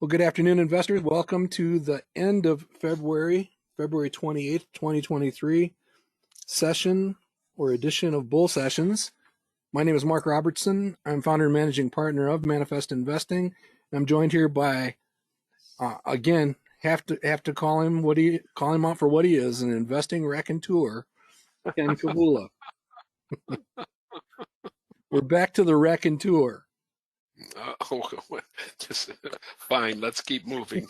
Well, good afternoon, investors. Welcome to the end of February 28th, 2023 session or edition of Bull Sessions. My name is Mark Robertson. I'm founder and managing partner of Manifest Investing. I'm joined here by, again, have to call him out for what he is, an investing raconteur, Ken Kavula. We're back to the raconteur. Just fine. Let's keep moving.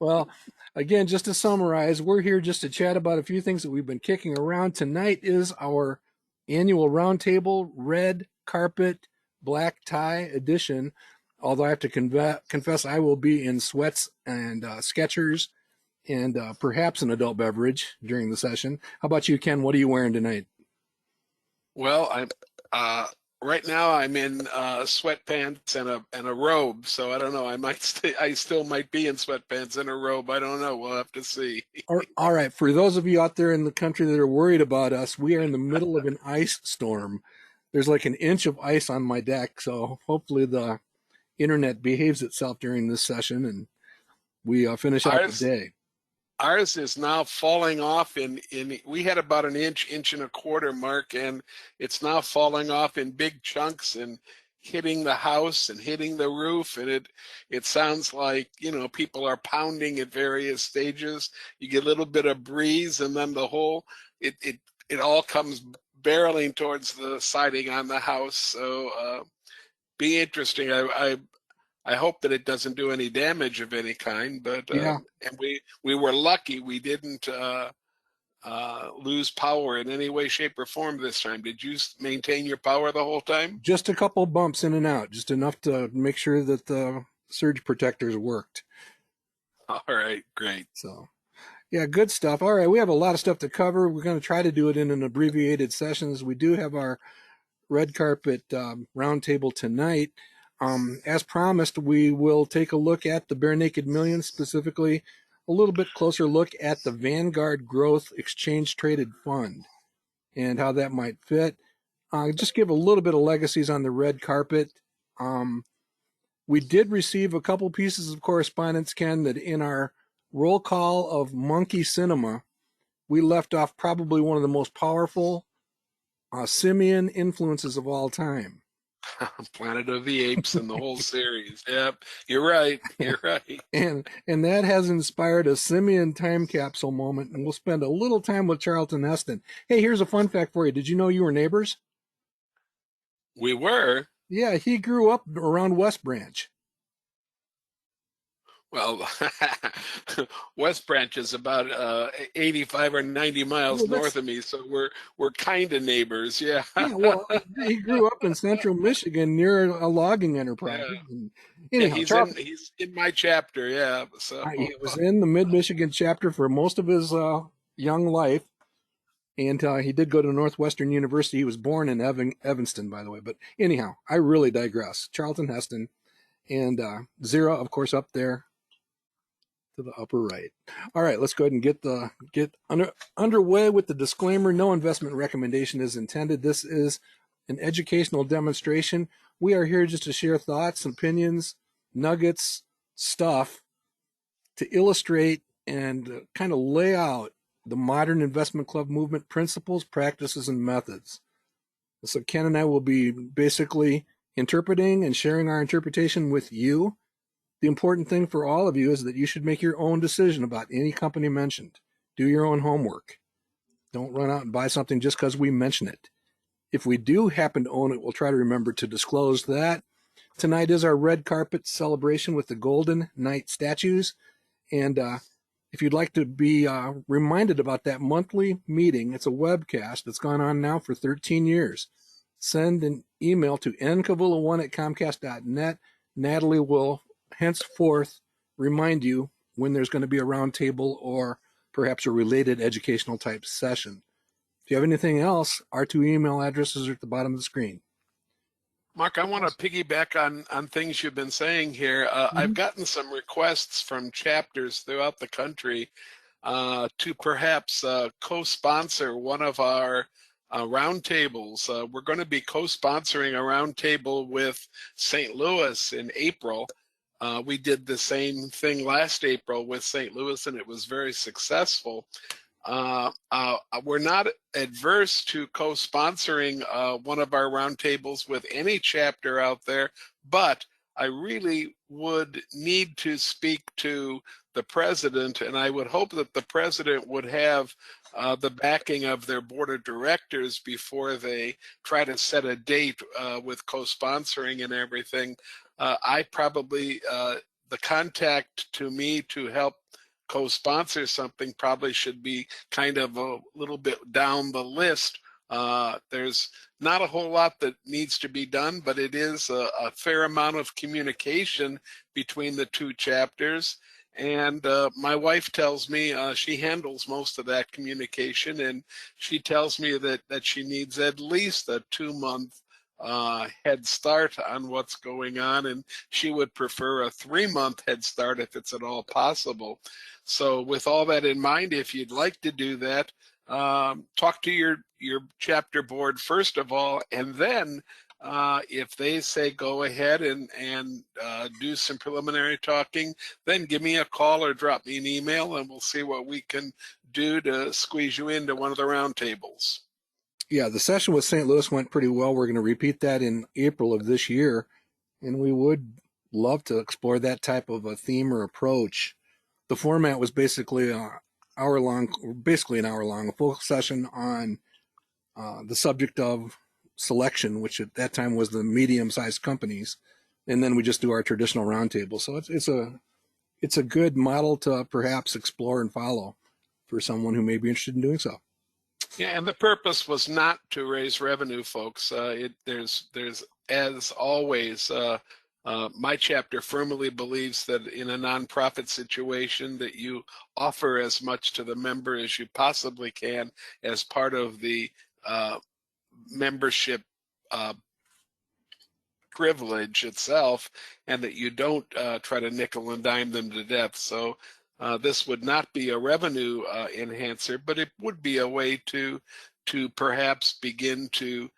Well, again, just to summarize, we're here just to chat about a few things that we've been kicking around. Tonight is our annual roundtable red carpet black tie edition. Although I have to confess, I will be in sweats and Skechers and perhaps an adult beverage during the session. How about you, Ken? What are you wearing tonight? Well, right now I'm in sweatpants and a robe, so I don't know. I still might be in sweatpants and a robe. I don't know. We'll have to see. All right. For those of you out there in the country that are worried about us, we are in the middle of an ice storm. There's like an inch of ice on my deck, so hopefully the internet behaves itself during this session and we finish out the day. Ours is now falling off we had about an inch and a quarter, Mark, and it's now falling off in big chunks and hitting the house and hitting the roof, and it sounds like, people are pounding at various stages. You get a little bit of breeze and then it all comes barreling towards the siding on the house. So be interesting. I hope that it doesn't do any damage of any kind, but yeah. And we were lucky we didn't lose power in any way, shape, or form this time. Did you maintain your power the whole time? Just a couple bumps in and out, just enough to make sure that the surge protectors worked. All right, great. So, yeah, good stuff. All right, we have a lot of stuff to cover. We're going to try to do it in an abbreviated sessions. We do have our red carpet roundtable tonight. As promised, we will take a look at the Bare Naked Million, specifically a little bit closer look at the Vanguard Growth Exchange Traded Fund and how that might fit. Just give a little bit of legacies on the red carpet. We did receive a couple pieces of correspondence, Ken, that in our roll call of Monkey Cinema, we left off probably one of the most powerful simian influences of all time. Planet of the Apes and the whole series. Yep, you're right. You're right. And that has inspired a simian time capsule moment, and we'll spend a little time with Charlton Heston. Hey, here's a fun fact for you. Did you know you were neighbors? We were. Yeah, he grew up around West Branch. Well, West Branch is about 85 or 90 miles north of me, so we're kind of neighbors. Yeah. Yeah. Well, he grew up in central Michigan near a logging enterprise. Yeah. Anyhow, he's in my chapter. Yeah. So he was in the Mid-Michigan chapter for most of his young life, and he did go to Northwestern University. He was born in Evanston, by the way. But anyhow, I really digress. Charlton Heston and Zira, of course, up there to the upper right. All right, let's go ahead and get underway with the disclaimer. No investment recommendation is intended. This is an educational demonstration. We are here just to share thoughts, opinions, nuggets, stuff to illustrate and kind of lay out the modern investment club movement principles, practices, and methods. So Ken and I will be basically interpreting and sharing our interpretation with you. The important thing for all of you is that you should make your own decision about any company mentioned. Do your own homework. Don't run out and buy something just because we mention it. If we do happen to own it, we'll try to remember to disclose that. Tonight is our red carpet celebration with the Golden Knight statues. And if you'd like to be reminded about that monthly meeting, it's a webcast that's gone on now for 13 years. Send an email to nkavula1@comcast.net. Natalie will henceforth remind you when there's going to be a roundtable or perhaps a related educational type session. If you have anything else, our two email addresses are at the bottom of the screen. Mark, I want to piggyback on things you've been saying here. I've gotten some requests from chapters throughout the country to perhaps co-sponsor one of our roundtables. We're going to be co-sponsoring a roundtable with St. Louis in April. We did the same thing last April with St. Louis, and it was very successful. We're not adverse to co-sponsoring one of our roundtables with any chapter out there, but I really would need to speak to the president, and I would hope that the president would have the backing of their board of directors before they try to set a date with co-sponsoring and everything. I probably, the contact to me to help co-sponsor something probably should be kind of a little bit down the list. There's not a whole lot that needs to be done, but it is a fair amount of communication between the two chapters. And my wife tells me she handles most of that communication, and she tells me that she needs at least a 2-month head start on what's going on, and she would prefer a 3-month head start if it's at all possible. So with all that in mind, if you'd like to do that, talk to your chapter board first of all, and then if they say go ahead and do some preliminary talking, then give me a call or drop me an email, and we'll see what we can do to squeeze you into one of the roundtables. Yeah, the session with St. Louis went pretty well. We're going to repeat that in April of this year, and we would love to explore that type of a theme or approach. The format was basically an hour long, a full session on the subject of selection, which at that time was the medium-sized companies, and then we just do our traditional roundtable. So it's a good model to perhaps explore and follow for someone who may be interested in doing so. Yeah, and the purpose was not to raise revenue, folks. There's as always, my chapter firmly believes that in a nonprofit situation that you offer as much to the member as you possibly can as part of the membership privilege itself, and that you don't try to nickel and dime them to death. So this would not be a revenue enhancer, but it would be a way to perhaps begin to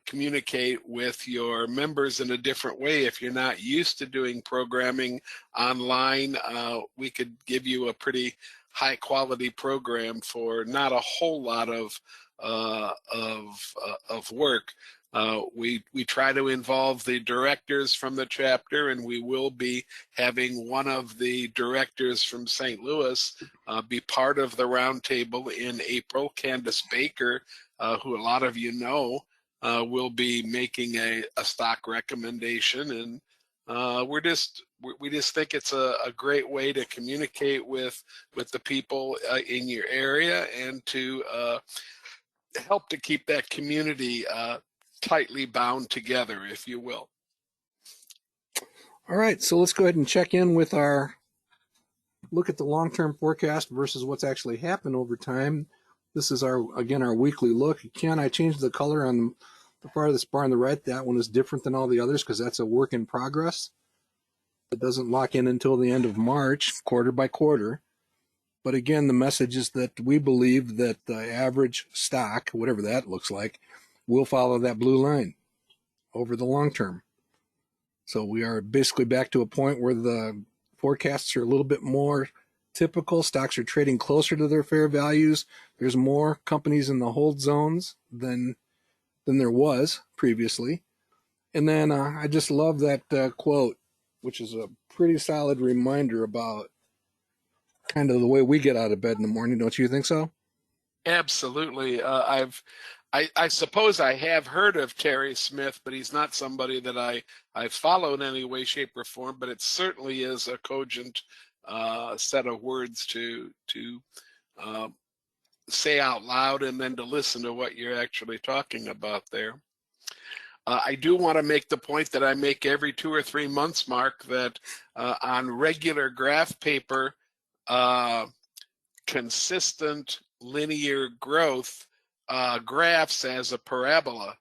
communicate with your members in a different way. If you're not used to doing programming online, we could give you a pretty high quality program for not a whole lot of work. We try to involve the directors from the chapter, and we will be having one of the directors from St. Louis be part of the roundtable in April. Candace Baker, who a lot of you know, will be making a stock recommendation, and we just think it's a great way to communicate with the people in your area, and to help to keep that community tightly bound together, if you will. All right, so let's go ahead and check in with our look at the long-term forecast versus what's actually happened over time. This is our weekly look. Ken, I changed the color on the farthest bar on the right. That one is different than all the others because that's a work in progress. It doesn't lock in until the end of March, quarter by quarter. But again, the message is that we believe that the average stock, whatever that looks like, will follow that blue line over the long term. So we are basically back to a point where the forecasts are a little bit more typical. Stocks are trading closer to their fair values. There's more companies in the hold zones than there was previously. And then I just love that quote, which is a pretty solid reminder about kind of the way we get out of bed in the morning. Don't you think so? Absolutely. I suppose I have heard of Terry Smith, but he's not somebody that I follow in any way, shape, or form. But it certainly is a cogent set of words to say out loud, and then to listen to what you're actually talking about there. I do want to make the point that I make every 2 or 3 months, Mark, that on regular graph paper, consistent linear growth graphs as a parabola,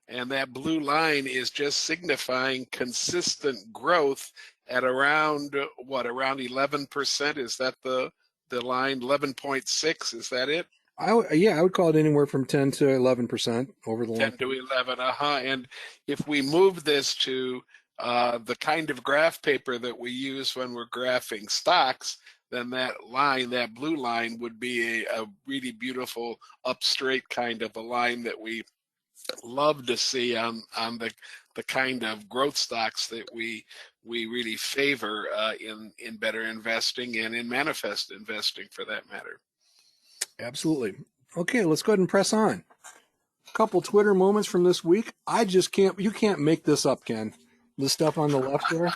and that blue line is just signifying consistent growth at around 11%. Is that the line? 11.6, is that it? I would call it anywhere from 10 to 11% over the long 10 to 11, and if we move this to the kind of graph paper that we use when we're graphing stocks, then that line, that blue line, would be a really beautiful up straight kind of a line that we love to see on the kind of growth stocks that we really favor in better investing and in manifest investing for that matter. Absolutely. Okay, let's go ahead and press on. A couple Twitter moments from this week. I just can't. You can't make this up, Ken. The stuff on the left there.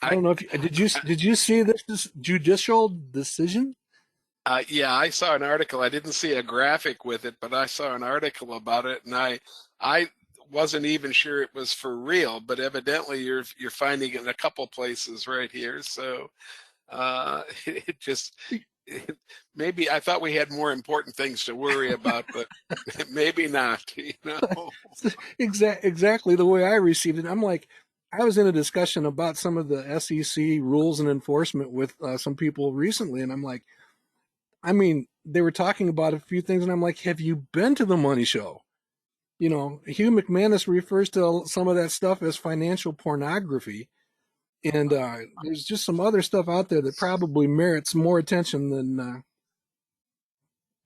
I don't know if did you see this judicial decision? Yeah, I saw an article. I didn't see a graphic with it, but I saw an article about it, and I wasn't even sure it was for real. But evidently, you're finding it in a couple places right here. So it just maybe I thought we had more important things to worry about, but maybe not. You know. Exactly the way I received it. I'm like, I was in a discussion about some of the SEC rules and enforcement with some people recently, and I'm like, I mean, they were talking about a few things, and I'm like, have you been to the money show? You know, Hugh McManus refers to some of that stuff as financial pornography. And there's just some other stuff out there that probably merits more attention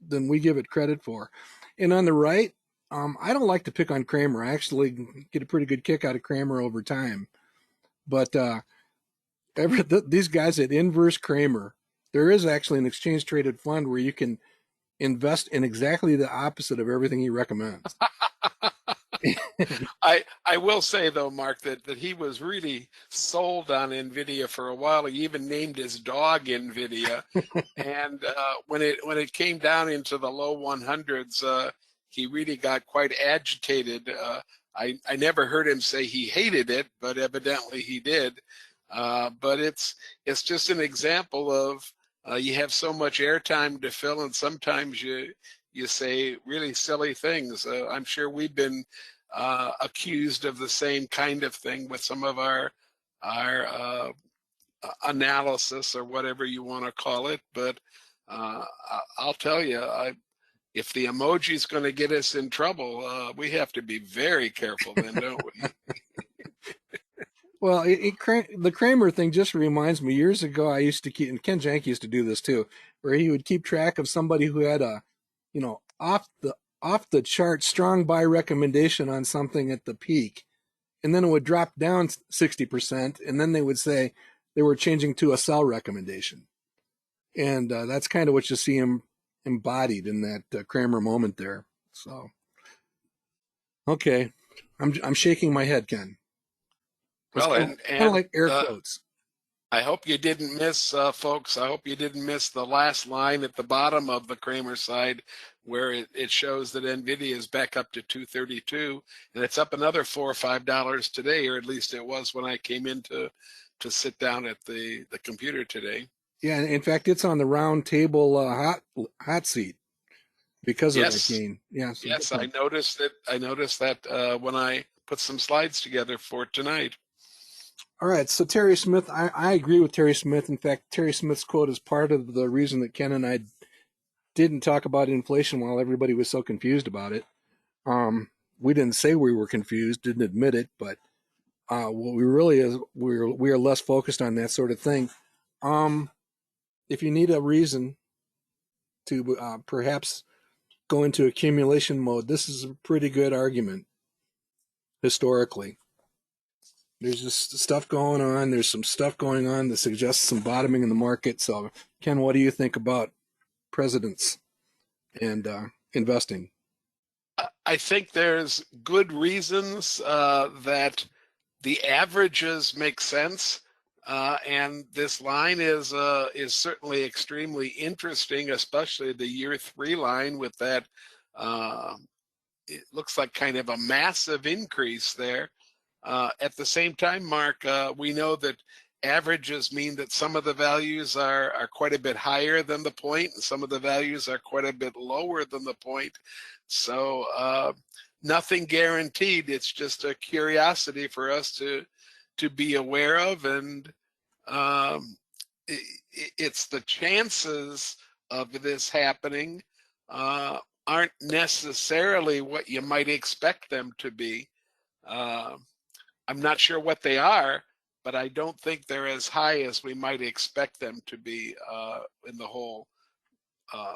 than we give it credit for. And on the right, I don't like to pick on Kramer. I actually get a pretty good kick out of Kramer over time. But these guys at Inverse Kramer, there is actually an exchange traded fund where you can invest in exactly the opposite of everything he recommends. I will say though, Mark, that he was really sold on NVIDIA for a while. He even named his dog NVIDIA, and when it came down into the low 100s, he really got quite agitated. I never heard him say he hated it, but evidently he did. But it's just an example of you have so much airtime to fill, and sometimes you say really silly things. I'm sure we've been accused of the same kind of thing with some of our analysis or whatever you want to call it. But I'll tell you, if the emoji is going to get us in trouble, we have to be very careful then, don't we? Well, the Kramer thing just reminds me. Years ago, I used to keep, and Ken Janke used to do this too, where he would keep track of somebody who had a, off the chart strong buy recommendation on something at the peak, and then it would drop down 60%, and then they would say they were changing to a sell recommendation, and that's kind of what you see him embodied in that Kramer moment there. So, okay, I'm shaking my head, Ken. Well, kind of like air quotes. I hope you didn't miss, folks. I hope you didn't miss the last line at the bottom of the Kramer side, where it shows that NVIDIA is back up to 232, and it's up another $4 or $5 today, or at least it was when I came in to sit down at the computer today. Yeah, in fact, it's on the round table hot seat because of that gain. Yeah. So yes, I noticed it. I noticed that when I put some slides together for tonight. All right, so Terry Smith, I agree with Terry Smith. In fact, Terry Smith's quote is part of the reason that Ken and I didn't talk about inflation while everybody was so confused about it. We didn't say we were confused, didn't admit it, but what we really is, we are less focused on that sort of thing. If you need a reason to perhaps go into accumulation mode, this is a pretty good argument historically. There's just stuff going on. There's some stuff going on that suggests some bottoming in the market. So, Ken, what do you think about presidents and investing? I think there's good reasons that the averages make sense, and this line is certainly extremely interesting, especially the year 3 line with that. It looks like kind of a massive increase there. At the same time, Mark, we know that averages mean that some of the values are quite a bit higher than the point, and some of the values are quite a bit lower than the point. So nothing guaranteed. It's just a curiosity for us to be aware of, and it's the chances of this happening aren't necessarily what you might expect them to be. I'm not sure what they are, but I don't think they're as high as we might expect them to be in uh,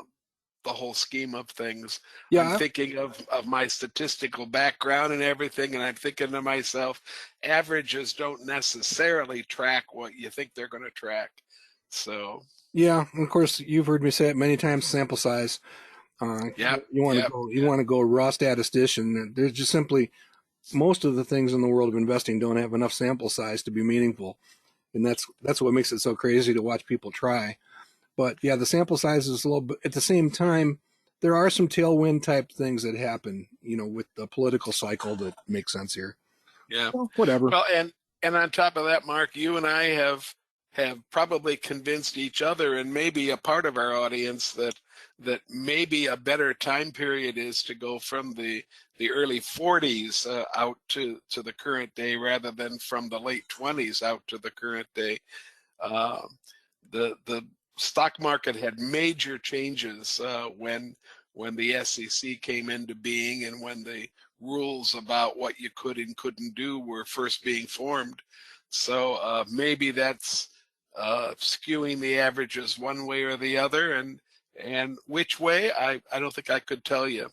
the whole scheme of things. I'm Yeah, thinking of my statistical background and everything, and I'm thinking to myself, averages don't necessarily track what you think they're going to track. So, yeah. And of course, you've heard me say it many times. Sample size. yep, You want to yep, go. You want to go raw statistician. There's just simply most of the things in the world of investing don't have enough sample size to be meaningful, and that's what makes it so crazy to watch people try. But yeah, the sample size is low. But at the same time, there are some tailwind type things that happen. With the political cycle that makes sense here. yeah. Well, whatever. Well, and on top of that, Mark, you and I have probably convinced each other and maybe a part of our audience that maybe a better time period is to go from the early 40s out to the current day rather than from the late 20s out to the current day. Um, the stock market had major changes when the SEC came into being and when the rules about what you could and couldn't do were first being formed. So maybe that's skewing the averages one way or the other, and which way I don't think I could tell you.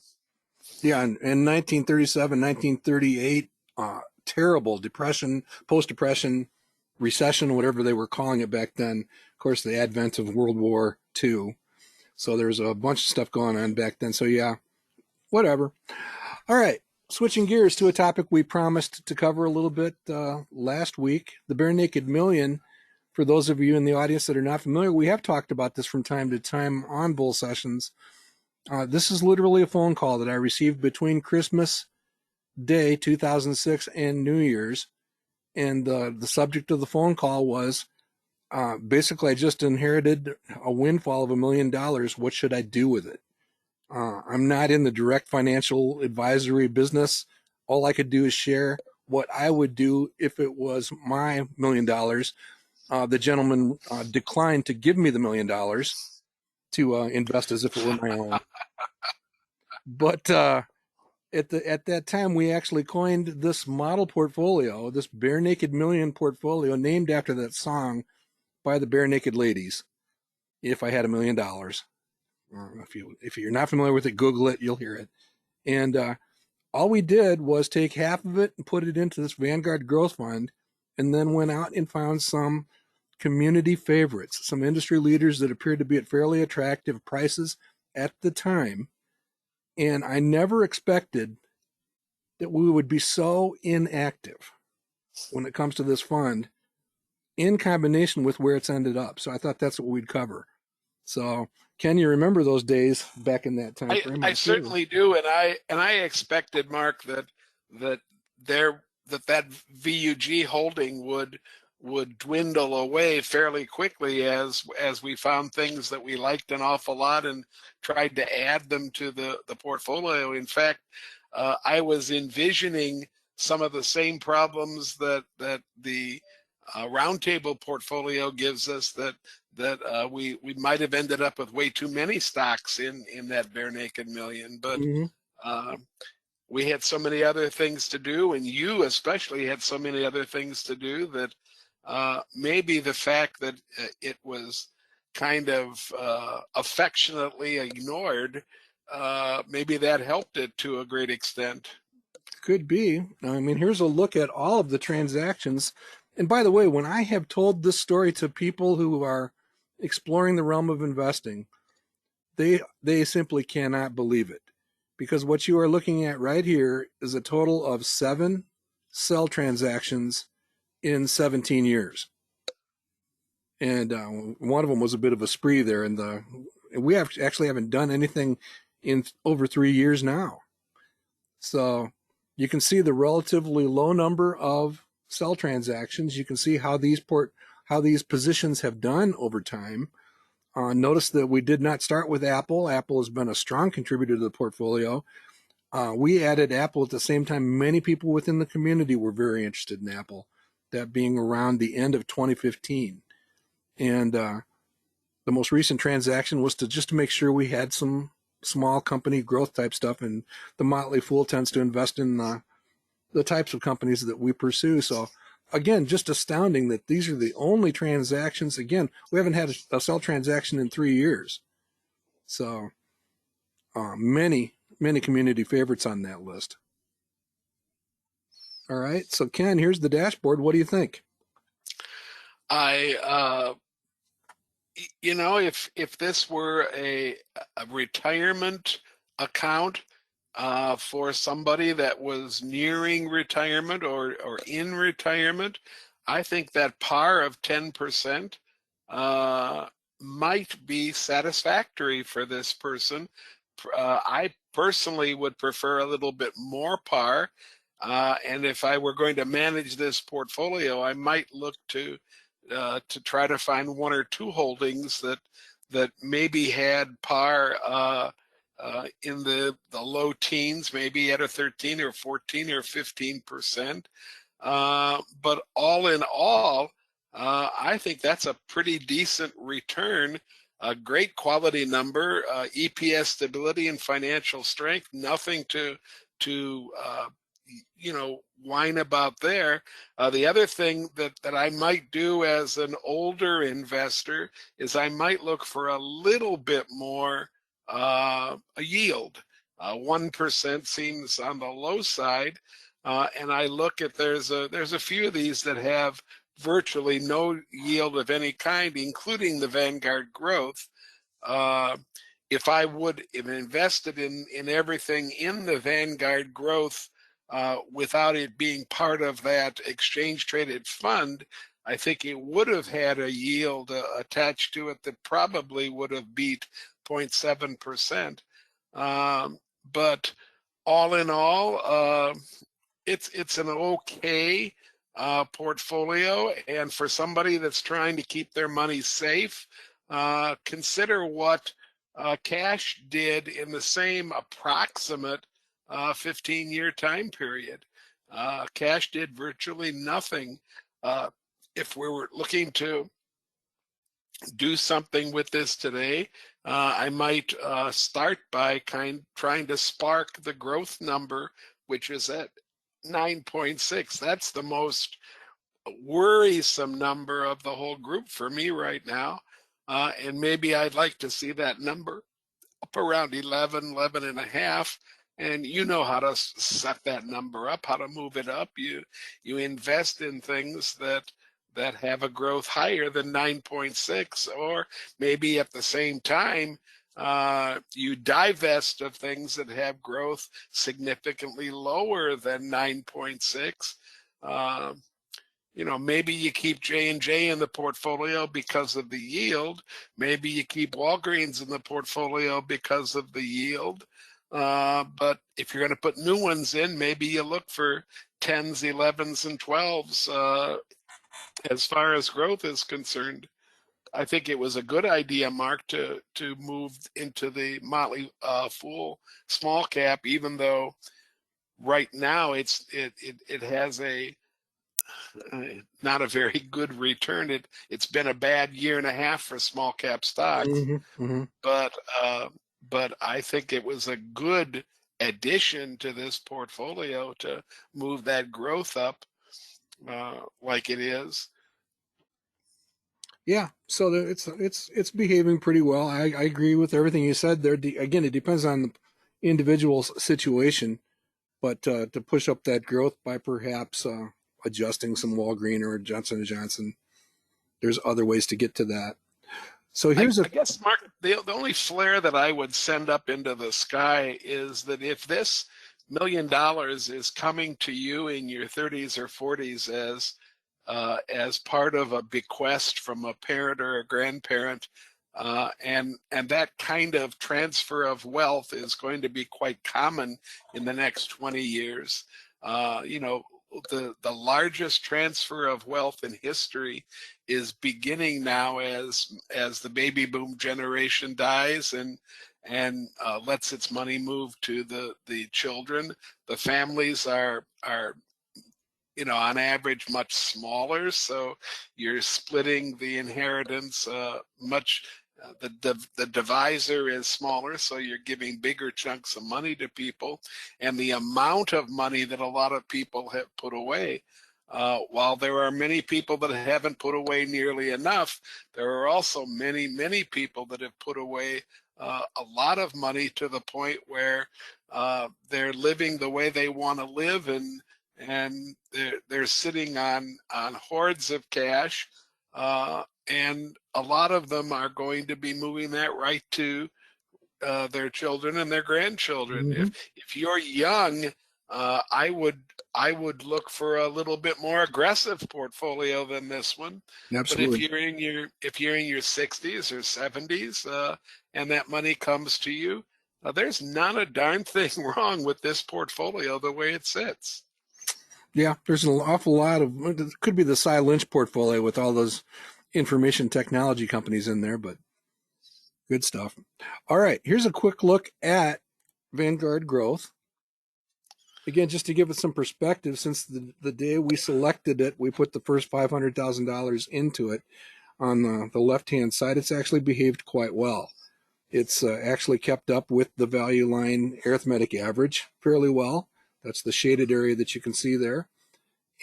Yeah, in 1937, 1938, terrible depression, post-depression, recession, whatever they were calling it back then. Of course, the advent of World War II. So there's a bunch of stuff going on back then. So yeah, whatever. All right, switching gears to a topic we promised to cover a little bit last week, the Bare Naked Million. For those of you in the audience that are not familiar, we have talked about this from time to time on Bull Sessions. This is literally a phone call that I received between Christmas Day 2006 and New Year's. And the subject of the phone call was basically, I just inherited a windfall of $1 million. What should I do with it? I'm not in the direct financial advisory business. All I could do is share what I would do if it was my $1 million. The gentleman declined to give me the $1 million to invest as if it were my own. But at that time, we actually coined this model portfolio, this Bare Naked Million portfolio, named after that song by the Bare Naked Ladies. If I had $1 million, if you're not familiar with it, Google it, you'll hear it. And all we did was take half of it and put it into this Vanguard Growth Fund, and then went out and found some community favorites, some industry leaders that appeared to be at fairly attractive prices at the time. And I never expected that we would be so inactive when it comes to this fund in combination with where it's ended up. So I thought that's what we'd cover. So Ken, you remember those days back in that time frame? I certainly do, and I expected, Mark, that that VUG holding would dwindle away fairly quickly as we found things that we liked an awful lot and tried to add them to the portfolio. In fact, I was envisioning some of the same problems that the roundtable portfolio gives us, that we might have ended up with way too many stocks in that Bare Naked Million, but Mm-hmm. we had so many other things to do, and you especially had so many other things to do, that maybe the fact that it was kind of affectionately ignored, maybe that helped it to a great extent. Could be. I mean, here's a look at all of the transactions. And by the way, when I have told this story to people who are exploring the realm of investing, they simply cannot believe it. Because what you are looking at right here is a total of 7 sell transactions in 17 years. And one of them was a bit of a spree there. And we actually haven't done anything in over 3 years now. So you can see the relatively low number of sell transactions. You can see how these positions have done over time. Notice that we did not start with Apple. Apple has been a strong contributor to the portfolio. We added Apple at the same time. Many people within the community were very interested in Apple, that being around the end of 2015. And the most recent transaction was to make sure we had some small company growth type stuff. And the Motley Fool tends to invest in the types of companies that we pursue. So again, just astounding that these are the only transactions. Again, we haven't had a sell transaction in 3 years. So many community favorites on that list. All right. So Ken, here's the dashboard. What do you think? If this were a retirement account for somebody that was nearing retirement or in retirement, I think that par of 10% might be satisfactory for this person. I personally would prefer a little bit more par. And if I were going to manage this portfolio, I might look to try to find one or two holdings that maybe had par in the low teens, maybe at a 13 or 14 or 15%. But all in all, I think that's a pretty decent return. A great quality number, EPS stability and financial strength. Nothing to whine about there. The other thing that I might do as an older investor is I might look for a little bit more a yield. 1% seems on the low side, and I look at there's a few of these that have virtually no yield of any kind, including the Vanguard Growth. If I would have invested in everything in the Vanguard Growth without it being part of that exchange traded fund, I think it would have had a yield attached to it that probably would have beat 0.7%. But all in all, it's an okay portfolio, and for somebody that's trying to keep their money safe, consider what cash did in the same approximate 15-year time period. Cash did virtually nothing. If we were looking to do something with this today, I might start by trying to spark the growth number, which is at 9.6. That's the most worrisome number of the whole group for me right now. And maybe I'd like to see that number up around 11 and a half. And you know how to set that number up, how to move it up. You invest in things that have a growth higher than 9.6, or maybe at the same time, you divest of things that have growth significantly lower than 9.6. Maybe you keep J&J in the portfolio because of the yield. Maybe you keep Walgreens in the portfolio because of the yield. But if you're going to put new ones in, maybe you look for 10s, 11s, and 12s as far as growth is concerned. I think it was a good idea, Mark, to move into the Motley Fool small cap, even though right now it has not a very good return. It's been a bad year and a half for small cap stocks, but I think it was a good addition to this portfolio to move that growth up like it is. Yeah, so it's behaving pretty well. I agree with everything you said there. Again, it depends on the individual's situation, but to push up that growth by perhaps adjusting some Walgreen or Johnson & Johnson, there's other ways to get to that. So here's I guess, Mark, the only flare that I would send up into the sky is that if this $1 million is coming to you in your 30s or 40s as part of a bequest from a parent or a grandparent, and that kind of transfer of wealth is going to be quite common in the next 20 years. The largest transfer of wealth in history is beginning now as the baby boom generation dies and lets its money move to the children. The families are on average much smaller, so you're splitting the inheritance much the divisor is smaller, so you're giving bigger chunks of money to people, and the amount of money that a lot of people have put away. While there are many people that haven't put away nearly enough, there are also many people that have put away a lot of money to the point where they're living the way they want to live, and they're sitting on hordes of cash. And a lot of them are going to be moving that right to their children and their grandchildren. Mm-hmm. If you're young, I would look for a little bit more aggressive portfolio than this one. But if Absolutely. you're in your 60s or 70s, and that money comes to you, there's not a darn thing wrong with this portfolio the way it sits. Yeah, there's an awful lot of, it could be the Cy Lynch portfolio with all those information technology companies in there, but good stuff. All right, here's a quick look at Vanguard Growth. Again, just to give it some perspective, since the day we selected it, we put the first $500,000 into it. On the left-hand side, it's actually behaved quite well. It's actually kept up with the value line arithmetic average fairly well. That's the shaded area that you can see there.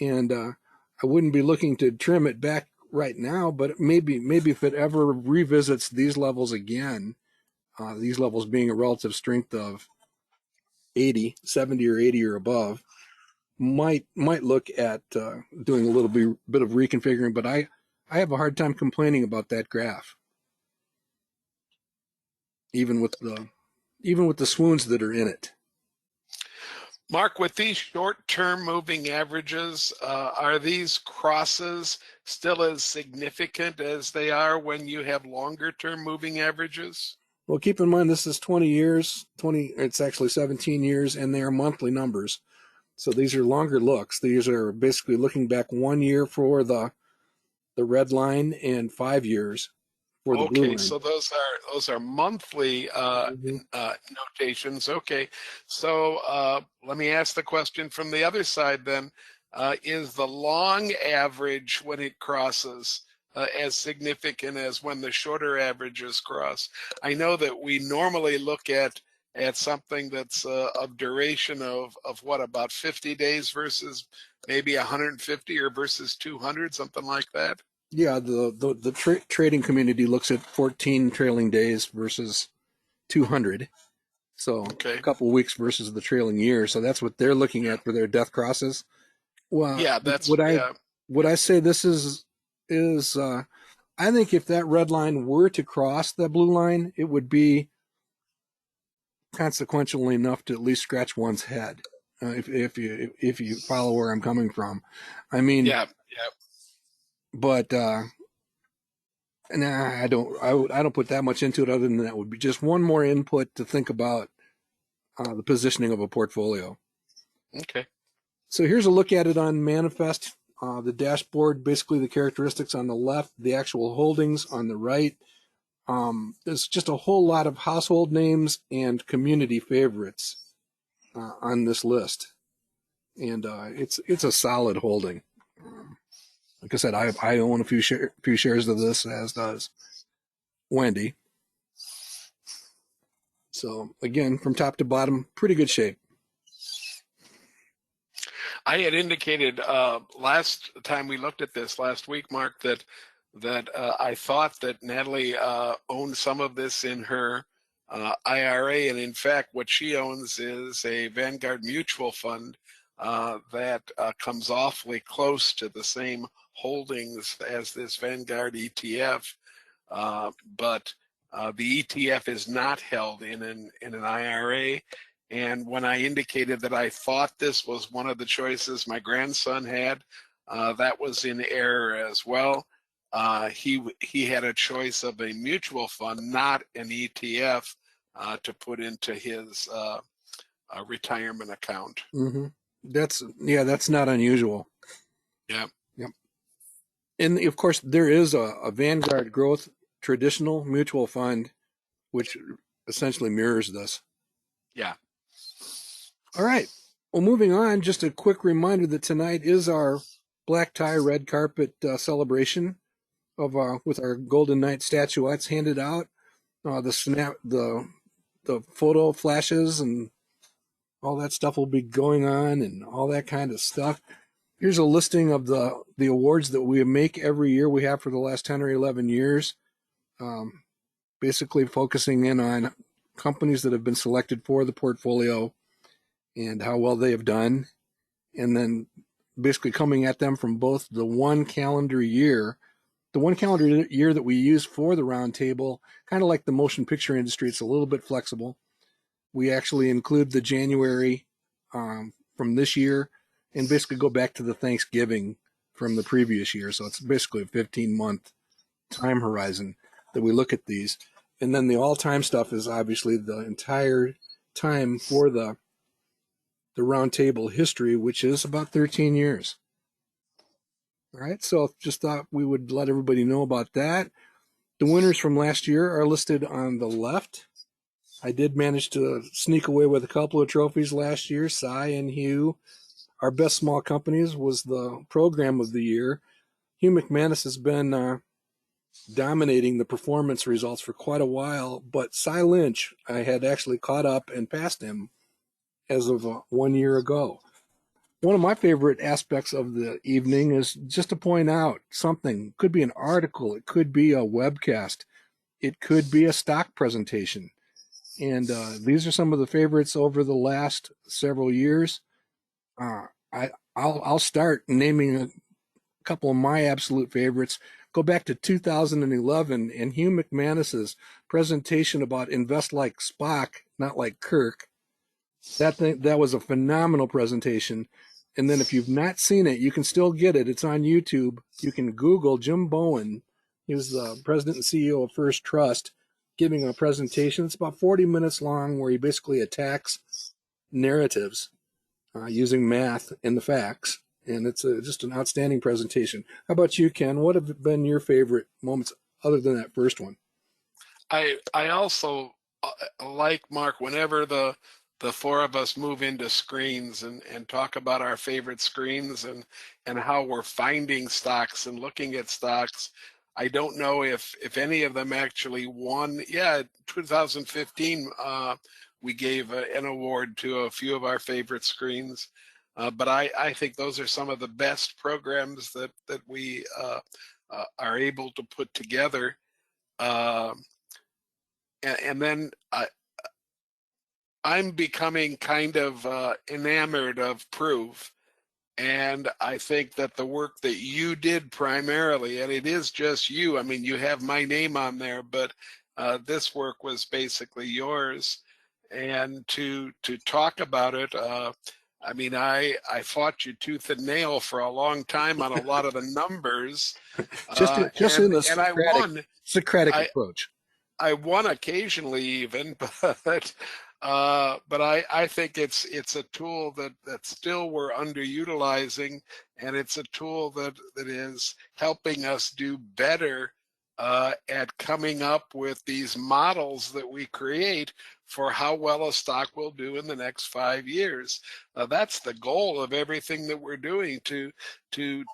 And I wouldn't be looking to trim it back right now, but maybe if it ever revisits these levels again, these levels being a relative strength of 80, 70 or 80 or above, might look at doing a little bit of reconfiguring. But I have a hard time complaining about that graph, even with the swoons that are in it. Mark, with these short-term moving averages, are these crosses still as significant as they are when you have longer-term moving averages? Well, keep in mind this is 20 years, it's actually 17 years, and they are monthly numbers. So these are longer looks. These are basically looking back 1 year for the red line and 5 years for the blue Okay, line. so those are monthly Mm-hmm. notations. Okay, so let me ask the question from the other side then. Is the long average when it crosses as significant as when the shorter averages cross? I know that we normally look at something that's of duration of what, about 50 days versus maybe 150 or versus 200, something like that. Yeah, the trading community looks at 14 trailing days versus 200. So a Okay. couple of weeks versus the trailing year. So that's what they're looking Yeah. at for their death crosses. Well, Yeah, that's yeah. would I say this is I think if that red line were to cross the blue line, it would be consequential enough to at least scratch one's head. If you follow where I'm coming from, I mean, Yeah, yeah. but nah, I don't put that much into it. Other than that, would be just one more input to think about the positioning of a portfolio. Okay. So here's a look at it on Manifest. The dashboard, basically the characteristics on the left, the actual holdings on the right. There's just a whole lot of household names and community favorites on this list, and it's a solid holding. Like I said, I own a few shares of this, as does Wendy. So again, from top to bottom, pretty good shape. I had indicated last time we looked at this last week, Mark, that I thought that Natalie owned some of this in her IRA, and in fact, what she owns is a Vanguard mutual fund that comes awfully close to the same holdings as this Vanguard ETF, but the ETF is not held in an IRA. And when I indicated that I thought this was one of the choices my grandson had, that was in error as well. He had a choice of a mutual fund, not an ETF, to put into his retirement account. Mm-hmm. That's not unusual. Yeah. Yep. And of course, there is a Vanguard Growth traditional mutual fund, which essentially mirrors this. Yeah. All right. Well, moving on, just a quick reminder that tonight is our black tie, red carpet celebration of with our Golden Knight statuettes handed out. The photo flashes and all that stuff will be going on, and all that kind of stuff. Here's a listing of the awards that we make every year. We have for the last 10 or 11 years. Um, Basically focusing in on companies that have been selected for the portfolio and how well they have done, and then basically coming at them from both the one calendar year that we use for the roundtable, kind of like the motion picture industry. It's a little bit flexible. We actually include the January from this year and basically go back to the Thanksgiving from the previous year. So it's basically a 15-month time horizon that we look at these. And then the all-time stuff is obviously the entire time for the roundtable history, which is about 13 years. All right, so just thought we would let everybody know about that. The winners from last year are listed on the left. I did manage to sneak away with a couple of trophies last year. Cy and Hugh. Our best small companies was the program of the year. Hugh McManus has been dominating the performance results for quite a while, but Cy Lynch, I had actually caught up and passed him as of 1 year ago. One of my favorite aspects of the evening is just to point out something. It could be an article, it could be a webcast, it could be a stock presentation. And these are some of the favorites over the last several years. I'll start naming a couple of my absolute favorites. Go back to 2011 and Hugh McManus's presentation about invest like Spock, not like Kirk. That was a phenomenal presentation. And then if you've not seen it, you can still get it. It's on YouTube. You can Google Jim Bowen. He was the president and CEO of First Trust, giving a presentation. It's about 40 minutes long, where he basically attacks narratives using math and the facts. And it's just an outstanding presentation. How about you, Ken? What have been your favorite moments other than that first one? I also like Mark whenever the four of us move into screens and talk about our favorite screens and how we're finding stocks and looking at stocks. I don't know if any of them actually won. Yeah, 2015 we gave an award to a few of our favorite screens. But I think those are some of the best programs that we are able to put together. And then I'm becoming kind of enamored of proof. And I think that the work that you did primarily, and it is just you, I mean, you have my name on there, but this work was basically yours. And to talk about it, I mean, I fought you tooth and nail for a long time on a lot of the numbers, Just in a and I won. Socratic I, approach. I won occasionally even, but I think it's a tool that still we're underutilizing, and it's a tool that is helping us do better at coming up with these models that we create for how well a stock will do in the next 5 years. That's the goal of everything that we're doing, to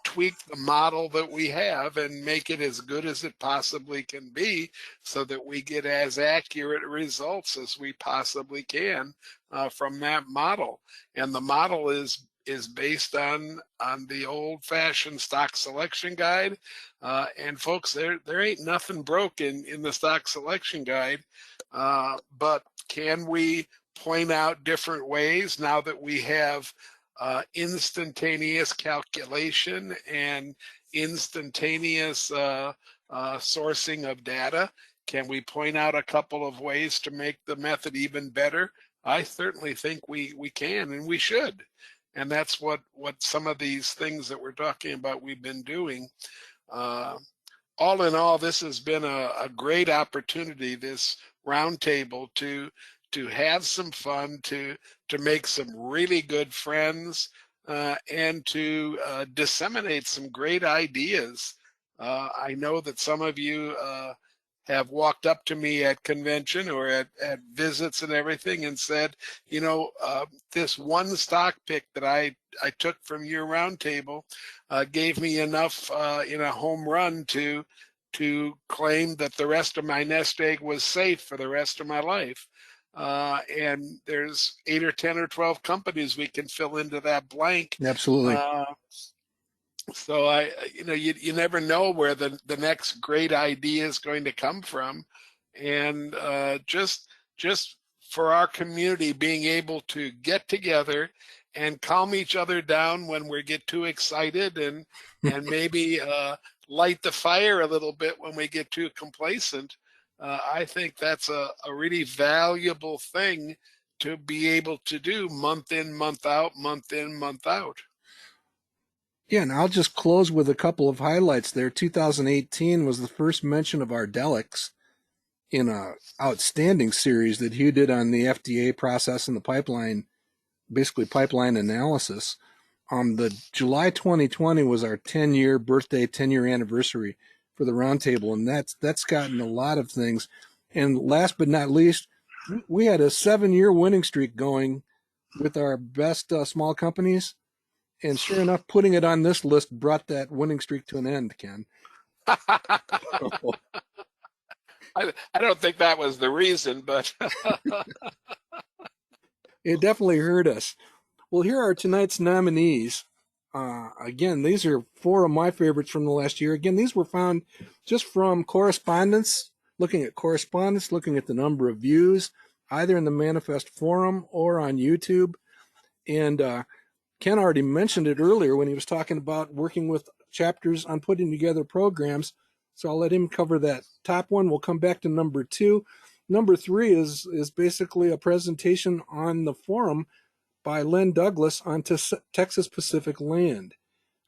tweak the model that we have and make it as good as it possibly can be, so that we get as accurate results as we possibly can from that model. And the model is based on the old-fashioned stock selection guide. And folks, there ain't nothing broken in the stock selection guide, but can we point out different ways now that we have instantaneous calculation and instantaneous sourcing of data? Can we point out a couple of ways to make the method even better? I certainly think we can, and we should. And that's what some of these things that we're talking about we've been doing. All in all, this has been a great opportunity, this roundtable, to have some fun, to make some really good friends, and to disseminate some great ideas. I know that some of you have walked up to me at convention or at visits and everything and said, you know, this one stock pick that I took from your roundtable gave me enough in a home run to to claim that the rest of my nest egg was safe for the rest of my life. And there's 8 or 10 or 12 companies we can fill into that blank. Absolutely. So you never know where the next great idea is going to come from, and just for our community being able to get together and calm each other down when we get too excited, and maybe light the fire a little bit when we get too complacent. I think that's a really valuable thing to be able to do month in, month out, month in, month out. Yeah, and I'll just close with a couple of highlights there. 2018 was the first mention of Ardelyx in a outstanding series that Hugh did on the FDA process and the pipeline, basically pipeline analysis. The July 2020 was our 10-year birthday, 10-year anniversary for the roundtable, and that's gotten a lot of things. And last but not least, we had a 7-year winning streak going with our best small companies. And sure enough, putting it on this list brought that winning streak to an end, Ken. I don't think that was the reason, but It definitely hurt us. Well, here are tonight's nominees. Again, these are 4 of my favorites from the last year. Again, these were found just from correspondence, looking at the number of views, either in the Manifest Forum or on YouTube. And Ken already mentioned it earlier when he was talking about working with chapters on putting together programs. So I'll let him cover that top one. We'll come back to number 2. Number 3 is basically a presentation on the forum by Len Douglas on Texas Pacific land.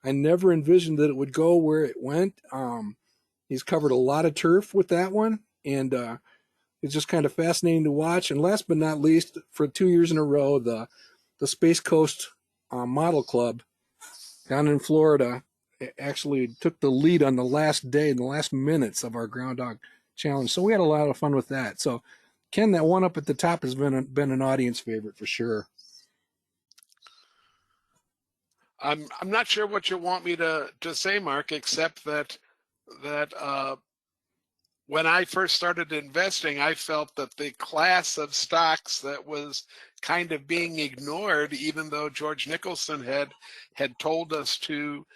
I never envisioned that it would go where it went. He's covered a lot of turf with that one, and it's just kind of fascinating to watch. And last but not least, for 2 years in a row, the Space Coast Model Club down in Florida actually took the lead on the last day, in the last minutes of our Ground Dog Challenge. So we had a lot of fun with that. So, Ken, that one up at the top has been an audience favorite for sure. I'm not sure what you want me to say, Mark, except that when I first started investing, I felt that the class of stocks that was kind of being ignored, even though George Nicholson had told us to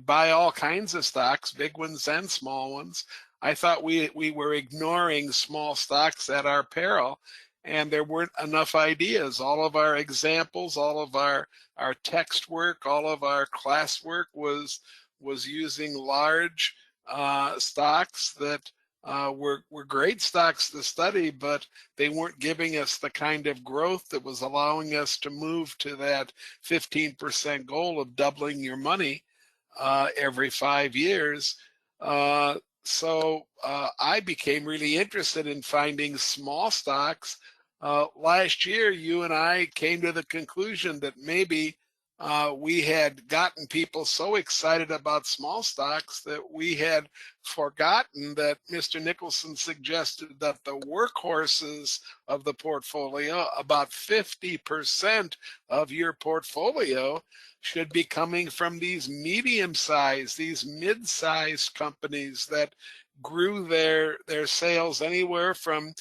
buy all kinds of stocks, big ones and small ones. I thought we were ignoring small stocks at our peril, and there weren't enough ideas. All of our examples, all of our text work, all of our class work was using large stocks that were great stocks to study, but they weren't giving us the kind of growth that was allowing us to move to that 15% goal of doubling your money every 5 years. So I became really interested in finding small stocks. Last year, you and I came to the conclusion that maybe we had gotten people so excited about small stocks that we had forgotten that Mr. Nicholson suggested that the workhorses of the portfolio, about 50% of your portfolio, should be coming from these medium-sized, these mid-sized companies that grew their sales anywhere from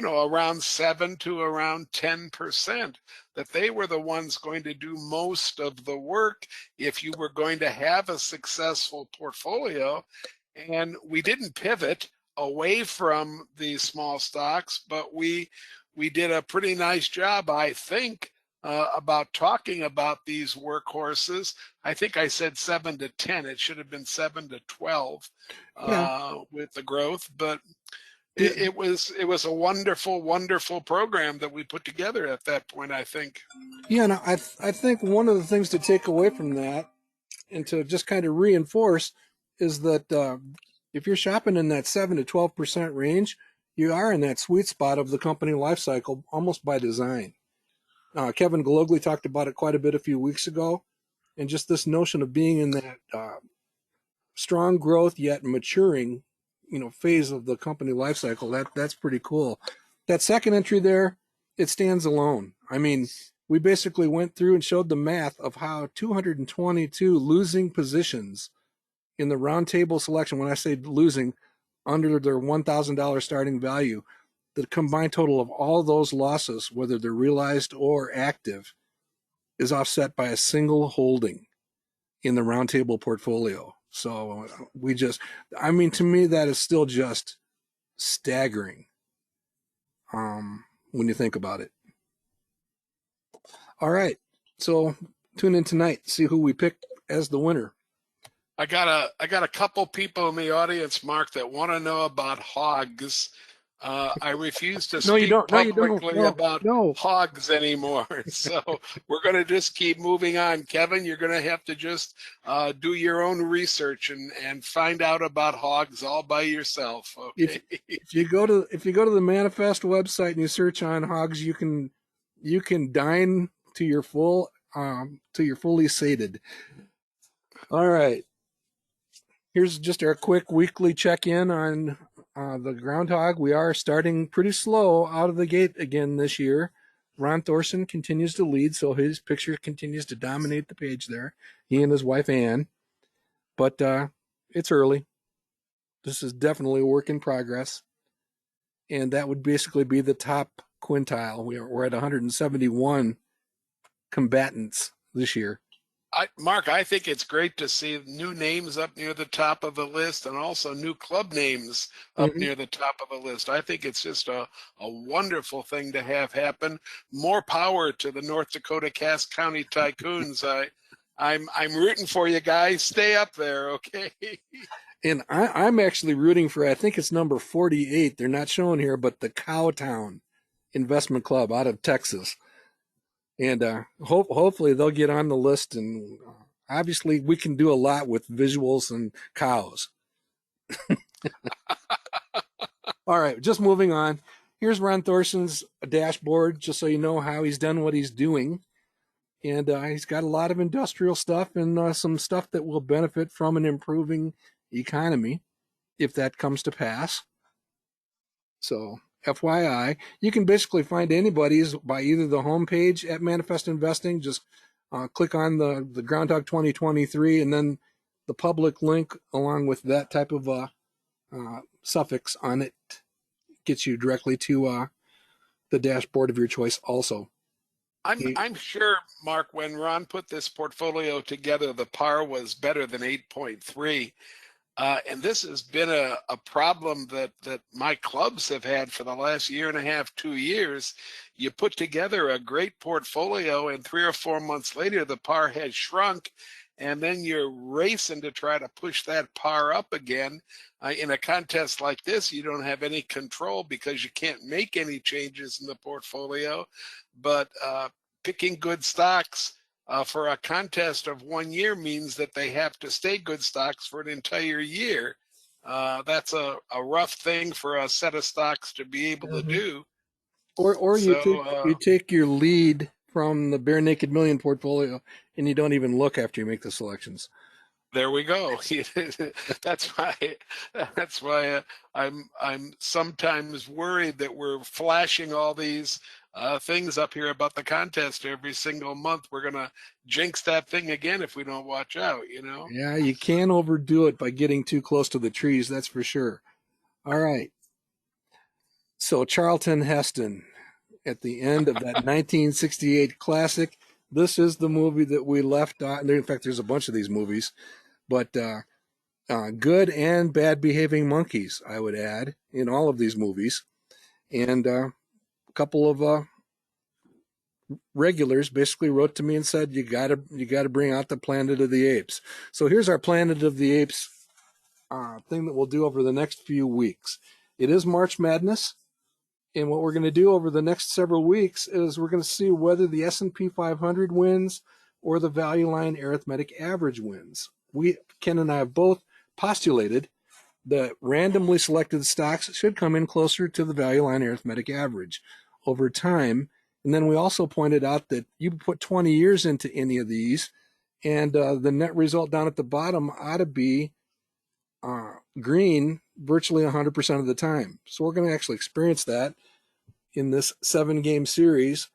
around 7 to around 10%, that they were the ones going to do most of the work if you were going to have a successful portfolio. And we didn't pivot away from these small stocks, but we did a pretty nice job, I think, about talking about these workhorses. I think I said 7 to 10. It should have been 7 to 12 with the growth, but it was a wonderful, wonderful program that we put together at that point, I think. Yeah, and I think one of the things to take away from that and to just kind of reinforce is that if you're shopping in that 7 to 12% range, you are in that sweet spot of the company life cycle almost by design. Kevin Galogli talked about it quite a bit a few weeks ago, and just this notion of being in that strong growth yet maturing phase of the company life cycle, that's pretty cool. That second entry there, it stands alone. I mean, we basically went through and showed the math of how 222 losing positions in the roundtable selection, when I say losing, under their $1,000 starting value, the combined total of all those losses, whether they're realized or active, is offset by a single holding in the roundtable portfolio. So to me, that is still just staggering when you think about it. All right. So tune in tonight, see who we picked as the winner. I got a couple people in the audience, Mark, that want to know about hogs. I refuse to No, you speak don't. No, you don't. publicly No, about no. hogs anymore. So we're going to just keep moving on. Kevin, you're going to have to just do your own research and find out about hogs all by yourself. Okay. If you go to the Manifest website and you search on hogs, you can dine to your fully sated. All right. Here's just our quick weekly check-in on the groundhog. We are starting pretty slow out of the gate again this year. Ron Thorson continues to lead, so his picture continues to dominate the page there. He and his wife Ann. But it's early. This is definitely a work in progress. And that would basically be the top quintile. We're at 171 combatants this year. Mark, I think it's great to see new names up near the top of the list and also new club names up near the top of the list. I think it's just a wonderful thing to have happen. More power to the North Dakota Cass County Tycoons. I'm rooting for you guys. Stay up there, okay? And I'm actually rooting for, I think it's number 48. They're not showing here, but the Cowtown Investment Club out of Texas. And hopefully they'll get on the list. And obviously we can do a lot with visuals and cows. All right, just moving on. Here's Ron Thorson's dashboard, just so you know how he's done what he's doing. And he's got a lot of industrial stuff and some stuff that will benefit from an improving economy if that comes to pass. So FYI, you can basically find anybody's by either the homepage at Manifest Investing, just click on the Groundhog 2023, and then the public link along with that type of suffix on it gets you directly to the dashboard of your choice also. I'm sure, Mark, when Ron put this portfolio together, the par was better than 8.3. And this has been a problem that my clubs have had for the last year and a half, 2 years. You put together a great portfolio, and 3 or 4 months later, the par has shrunk, and then you're racing to try to push that par up again. In a contest like this, you don't have any control because you can't make any changes in the portfolio. But picking good stocks for a contest of 1 year means that they have to stay good stocks for an entire year. That's a rough thing for a set of stocks to be able to do. Or you take your lead from the Bare Naked Million portfolio and you don't even look after you make the selections. There we go. That's why I'm sometimes worried that we're flashing all these things up here about the contest every single month. We're gonna jinx that thing again if we don't watch out, you know? Yeah, you can't overdo it by getting too close to the trees, that's for sure. All right. So Charlton Heston at the end of that 1968 classic. This is the movie that we left on. In fact, there's a bunch of these movies, but good and bad behaving monkeys, I would add, in all of these movies. And a couple of regulars basically wrote to me and said, you gotta bring out the Planet of the Apes. So here's our Planet of the Apes thing that we'll do over the next few weeks. It is March Madness. And what we're going to do over the next several weeks is we're going to see whether the S&P 500 wins or the value line arithmetic average wins. Ken and I have both postulated that randomly selected stocks should come in closer to the value line arithmetic average over time. And then we also pointed out that you put 20 years into any of these, and the net result down at the bottom ought to be green virtually 100% of the time. So we're going to actually experience that in this 7-game series.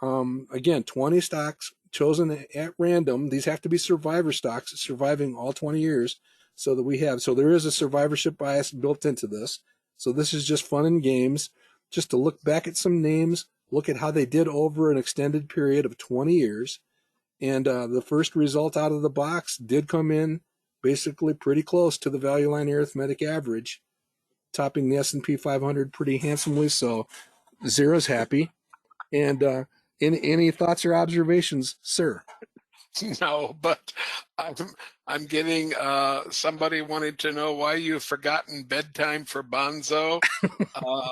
Again, 20 stocks chosen at random. These have to be survivor stocks, surviving all 20 years. so there is a survivorship bias built into this. So this is just fun and games, just to look back at some names, look at how they did over an extended period of 20 years. And the first result out of the box did come in basically pretty close to the value line arithmetic average, topping the S&P 500 pretty handsomely. So Zero's happy. And any thoughts or observations, sir? No, but I'm I'm getting somebody wanted to know why you've forgotten bedtime for Bonzo, uh,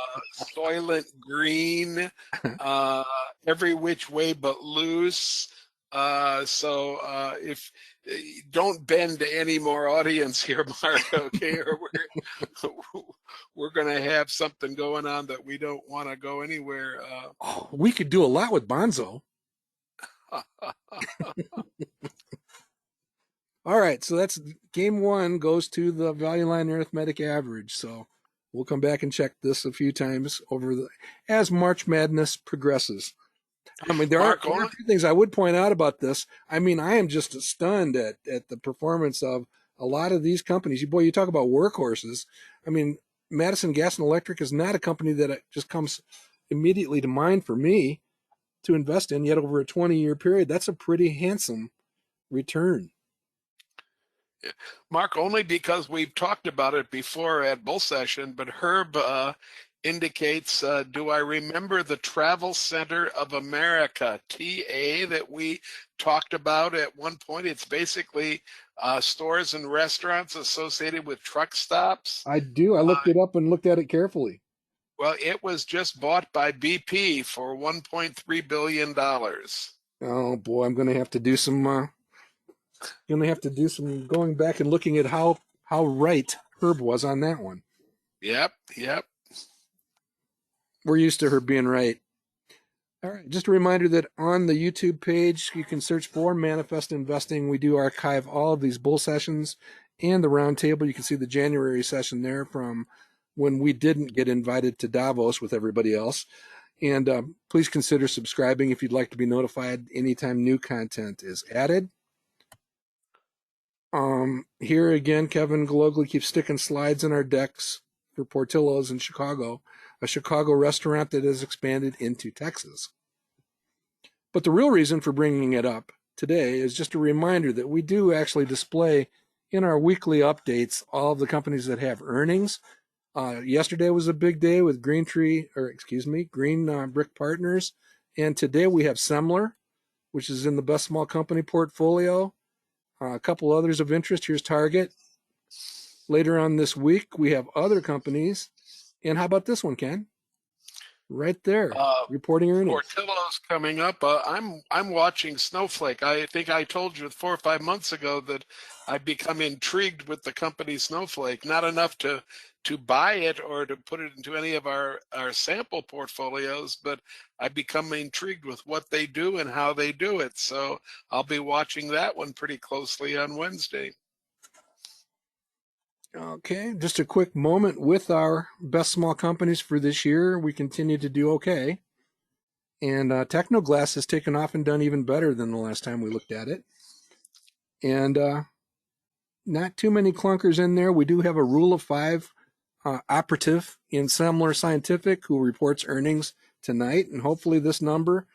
Soylent Green, uh, Every Which Way But Loose. If don't bend to any more audience here, Mark, okay? Or we're going to have something going on that we don't want to go anywhere. Oh, we could do a lot with Bonzo. All right, so that's game one goes to the value line arithmetic average. So we'll come back and check this a few times as March Madness progresses. I mean, there are a few things I would point out about this. I mean, I am just stunned at the performance of a lot of these companies. Boy, you talk about workhorses. I mean, Madison Gas and Electric is not a company that just comes immediately to mind for me to invest in, yet over a 20-year period. That's a pretty handsome return. Mark, only because we've talked about it before at Bull Session, but Herb indicates, do I remember the Travel Center of America, TA, that we talked about at one point? It's basically stores and restaurants associated with truck stops. I do. I looked it up and looked at it carefully. Well, it was just bought by BP for $1.3 billion. Oh boy, I'm going to have to do some going back and looking at how right Herb was on that one. Yep. We're used to her being right. All right, just a reminder that on the YouTube page, you can search for Manifest Investing. We do archive all of these bull sessions and the roundtable. You can see the January session there from when we didn't get invited to Davos with everybody else. And please consider subscribing if you'd like to be notified anytime new content is added. Here again, Kevin Glogly keeps sticking slides in our decks for Portillo's in Chicago, a Chicago restaurant that has expanded into Texas. But the real reason for bringing it up today is just a reminder that we do actually display in our weekly updates all of the companies that have earnings. Yesterday was a big day with Green Brick Partners, and today we have Semler, which is in the best small company portfolio. A couple others of interest. Here's Target. Later on this week, we have other companies. And how about this one, Ken? Right there, reporting earnings. Portillo's coming up. I'm watching Snowflake. I think I told you 4 or 5 months ago that I've become intrigued with the company Snowflake. Not enough to buy it or to put it into any of our sample portfolios, but I've become intrigued with what they do and how they do it. So I'll be watching that one pretty closely on Wednesday. Okay, just a quick moment with our best small companies for this year. We continue to do okay. And Technoglass has taken off and done even better than the last time we looked at it. And not too many clunkers in there. We do have a rule of 5 operative in Semler Scientific, who reports earnings tonight. And hopefully this number,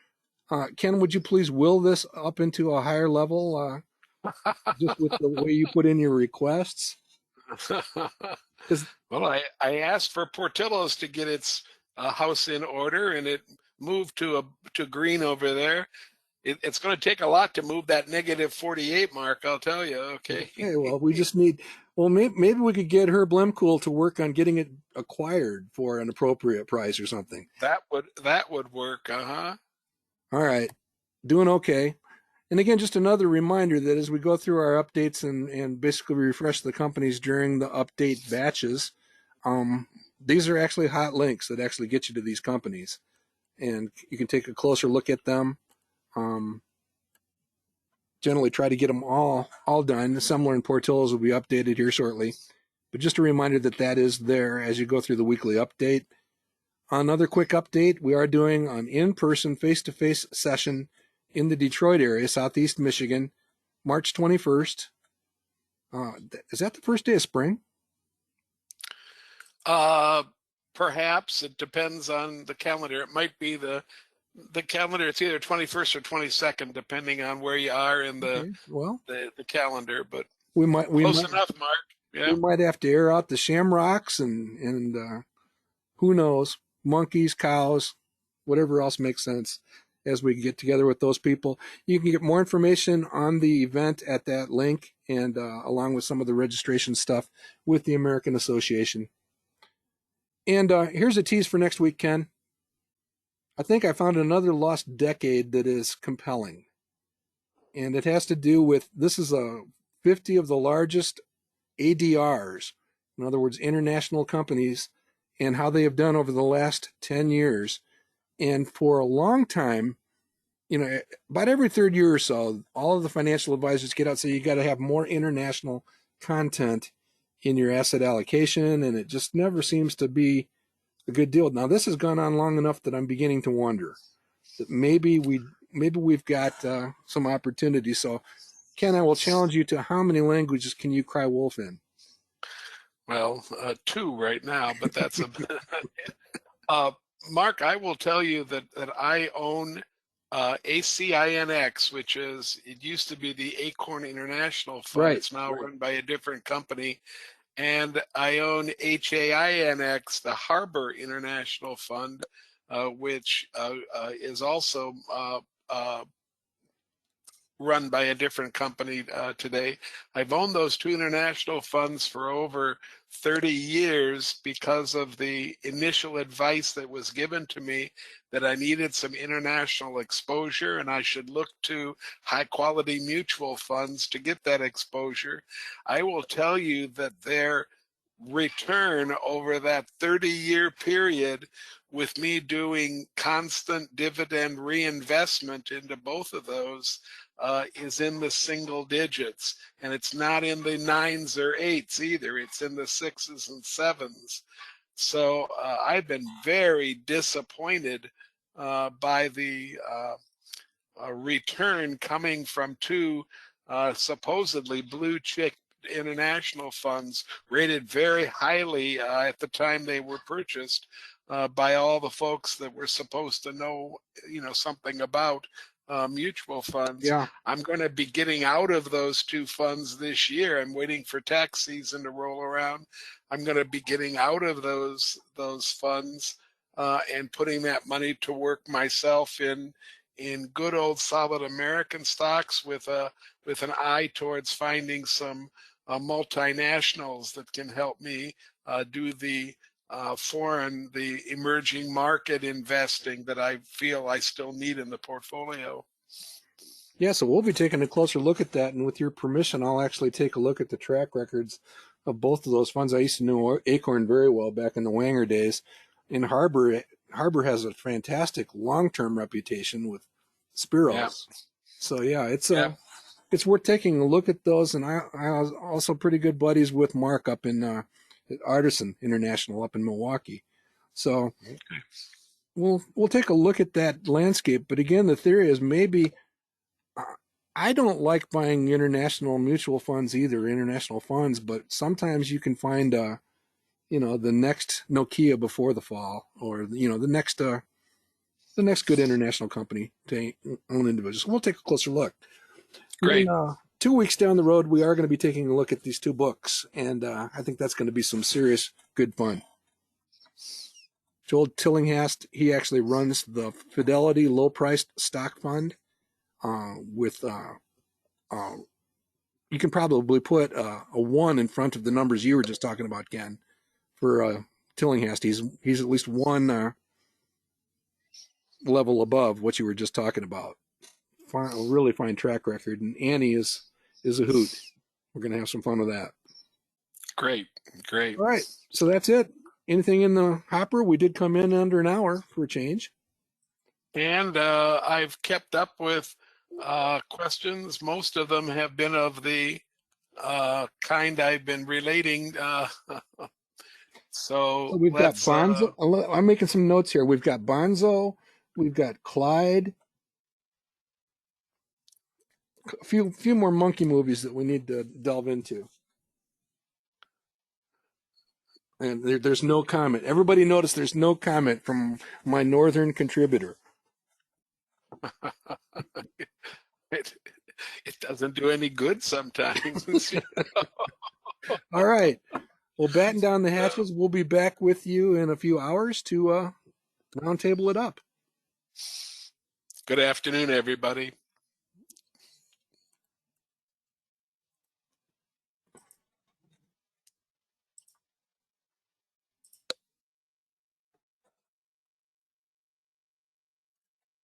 Ken, would you please will this up into a higher level just with the way you put in your requests? Well, I asked for Portillo's to get its house in order, and it moved to green over there. It's going to take a lot to move that -48 mark, I'll tell you. Okay. Well, we just need. Well, maybe we could get Herb Lemkool to work on getting it acquired for an appropriate price or something. That would work. All right, doing okay. And again, just another reminder that as we go through our updates and basically refresh the companies during the update batches, these are actually hot links that actually get you to these companies. And you can take a closer look at them. Generally try to get them all done. Semler and Portillo's will be updated here shortly. But just a reminder that is there as you go through the weekly update. Another quick update, we are doing an in-person face-to-face session in the Detroit area, Southeast Michigan, March 21st. Is that the first day of spring? Uh, Perhaps it depends on the calendar. It might be the calendar. It's either 21st or 22nd, depending on where you are in Okay. Well, the calendar. But we might we close might enough, Mark. we Yeah. might have to air out the shamrocks and who knows, monkeys, cows, whatever else makes sense as we get together with those people. You can get more information on the event at that link and along with some of the registration stuff with the American Association. And here's a tease for next week, Ken. I think I found another lost decade that is compelling. And it has to do with this is a 50 of the largest ADRs, in other words, international companies, and how they have done over the last 10 years. And for a long time, about every third year or so, all of the financial advisors get out and say you got to have more international content in your asset allocation, and it just never seems to be a good deal. Now, this has gone on long enough that I'm beginning to wonder that maybe we've got some opportunity. So, Ken, I will challenge you to how many languages can you cry wolf in? Well, two right now, but that's a uh, Mark. I will tell you that I own ACINX, which is it used to be the Acorn International Fund. Right, It's now right. run by a different company, and I own HAINX, the Harbor International Fund, which is also run by a different company today. I've owned those two international funds for over 30 years because of the initial advice that was given to me that I needed some international exposure and I should look to high quality mutual funds to get that exposure. I will tell you that their return over that 30-year period with me doing constant dividend reinvestment into both of those is in the single digits, and it's not in the nines or eights either. It's in the sixes and sevens. So I've been very disappointed by the return coming from two supposedly blue chip international funds rated very highly at the time they were purchased by all the folks that were supposed to know, something about mutual funds. Yeah. I'm going to be getting out of those two funds this year. I'm waiting for tax season to roll around. I'm going to be getting out of those funds and putting that money to work myself in good old solid American stocks with an eye towards finding some multinationals that can help me do the the emerging market investing that I feel I still need in the portfolio. Yeah, so we'll be taking a closer look at that. And with your permission, I'll actually take a look at the track records of both of those funds. I used to know Acorn very well back in the Wanger days. In Harbor has a fantastic long-term reputation with Yeah, Spiros. So yeah, yeah. it's worth taking a look at those. And I was also pretty good buddies with Mark up in at Artisan International up in Milwaukee. So we'll take a look at that landscape. But again, the theory is maybe I don't like buying international mutual funds either, international funds, but sometimes you can find the next Nokia before the fall, or the next good international company to own individuals. We'll take a closer look. Then Great. 2 weeks down the road, we are going to be taking a look at these two books, and I think that's going to be some serious good fun. Joel Tillinghast, he actually runs the Fidelity Low Priced Stock Fund with you can probably put a one in front of the numbers you were just talking about, Ken. For Tillinghast, he's at least one level above what you were just talking about. A really fine track record, and Annie is a hoot. We're gonna have some fun with that. Great. Great. All right, so that's it. Anything in the hopper? We did come in under an hour for a change. And I've kept up with questions. Most of them have been of the kind I've been relating. So So we've got let's. Bonzo. I'm making some notes here. We've got Bonzo. We've got Clyde. A few more monkey movies that we need to delve into. And there's no comment. Everybody noticed there's no comment from my northern contributor. It, it doesn't do any good sometimes. All right. Well, batten down the hatches. We'll be back with you in a few hours to roundtable it up. Good afternoon, everybody.